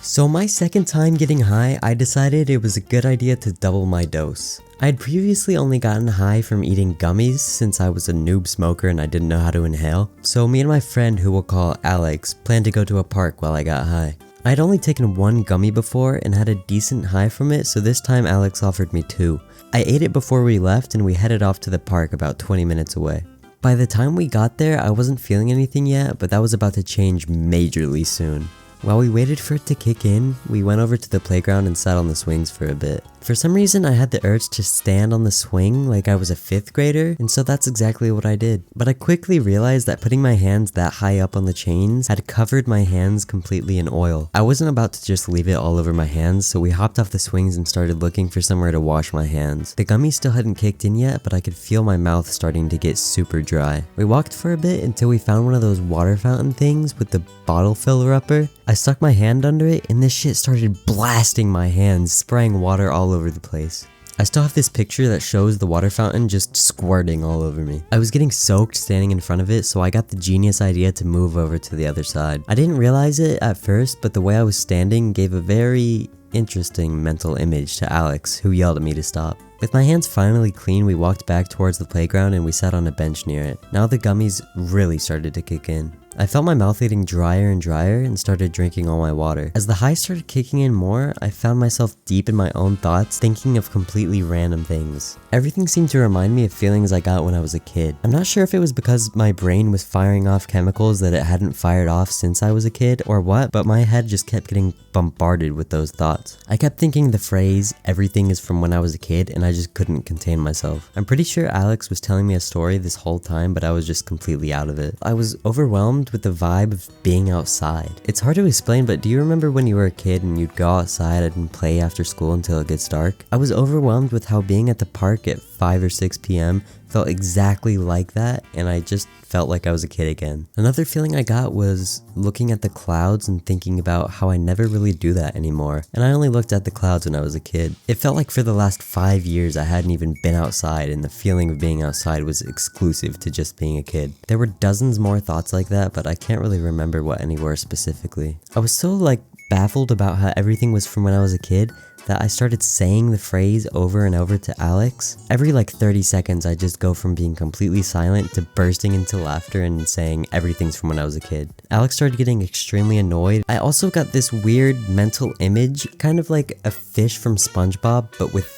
So my second time getting high, I decided it was a good idea to double my dose. I had previously only gotten high from eating gummies since I was a noob smoker and I didn't know how to inhale, so me and my friend, who we'll call Alex, planned to go to a park while I got high. I had only taken one gummy before and had a decent high from it, so this time Alex offered me two. I ate it before we left and we headed off to the park about 20 minutes away. By the time we got there, I wasn't feeling anything yet, but that was about to change majorly soon. While we waited for it to kick in, we went over to the playground and sat on the swings for a bit. For some reason, I had the urge to stand on the swing like I was a 5th grader, and so that's exactly what I did. But I quickly realized that putting my hands that high up on the chains had covered my hands completely in oil. I wasn't about to just leave it all over my hands, so we hopped off the swings and started looking for somewhere to wash my hands. The gummy still hadn't kicked in yet, but I could feel my mouth starting to get super dry. We walked for a bit until we found one of those water fountain things with the bottle filler upper. I stuck my hand under it and this shit started blasting my hands, spraying water all over the place. I still have this picture that shows the water fountain just squirting all over me. I was getting soaked standing in front of it, so I got the genius idea to move over to the other side. I didn't realize it at first, but the way I was standing gave a very interesting mental image to Alex, who yelled at me to stop. With my hands finally clean, we walked back towards the playground and we sat on a bench near it. Now the gummies really started to kick in. I felt my mouth getting drier and drier and started drinking all my water. As the high started kicking in more, I found myself deep in my own thoughts, thinking of completely random things. Everything seemed to remind me of feelings I got when I was a kid. I'm not sure if it was because my brain was firing off chemicals that it hadn't fired off since I was a kid or what, but my head just kept getting bombarded with those thoughts. I kept thinking the phrase, "everything is from when I was a kid," and I just couldn't contain myself. I'm pretty sure Alex was telling me a story this whole time, but I was just completely out of it. I was overwhelmed with the vibe of being outside. It's hard to explain, but do you remember when you were a kid and you'd go outside and play after school until it gets dark? I was overwhelmed with how being at the park at 5 or 6 p.m. felt exactly like that, and I just felt like I was a kid again. Another feeling I got was looking at the clouds and thinking about how I never really do that anymore, and I only looked at the clouds when I was a kid. It felt like for the last 5 years I hadn't even been outside, and the feeling of being outside was exclusive to just being a kid. There were dozens more thoughts like that, but I can't really remember what any were specifically. I was so baffled about how everything was from when I was a kid that I started saying the phrase over and over to Alex. Every 30 seconds I just go from being completely silent to bursting into laughter and saying everything's from when I was a kid. Alex started getting extremely annoyed. I also got this weird mental image, kind of like a fish from SpongeBob, but with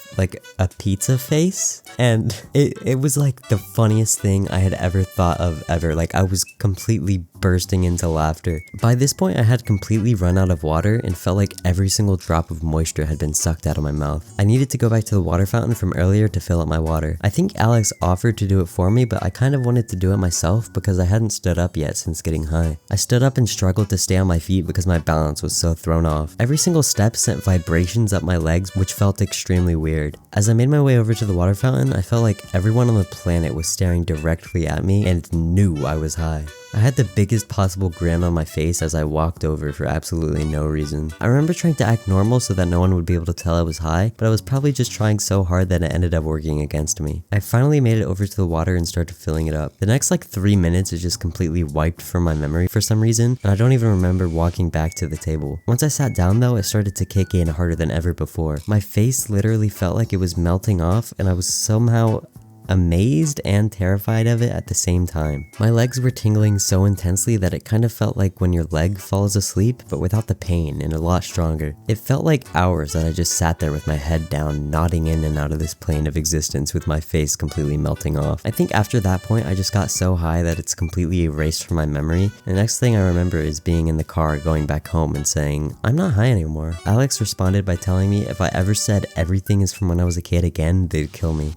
a pizza face, and it was the funniest thing I had ever thought of ever. I was completely bursting into laughter. By this point I had completely run out of water and felt like every single drop of moisture had been sucked out of my mouth. I needed to go back to the water fountain from earlier to fill up my water. I think Alex offered to do it for me, but I kind of wanted to do it myself because I hadn't stood up yet since getting high. I stood up and struggled to stay on my feet because my balance was so thrown off. Every single step sent vibrations up my legs, which felt extremely weird. As I made my way over to the water fountain, I felt like everyone on the planet was staring directly at me and knew I was high. I had the biggest possible grin on my face as I walked over for absolutely no reason. I remember trying to act normal so that no one would be able to tell I was high, but I was probably just trying so hard that it ended up working against me. I finally made it over to the water and started filling it up. The next 3 minutes is just completely wiped from my memory for some reason, and I don't even remember walking back to the table. Once I sat down though, it started to kick in harder than ever before. My face literally felt like it was melting off, and I was somehow amazed and terrified of it at the same time. My legs were tingling so intensely that it kind of felt like when your leg falls asleep, but without the pain and a lot stronger. It felt like hours that I just sat there with my head down, nodding in and out of this plane of existence with my face completely melting off. I think after that point I just got so high that it's completely erased from my memory. The next thing I remember is being in the car going back home and saying, "I'm not high anymore." Alex responded by telling me if I ever said everything is from when I was a kid again, they'd kill me.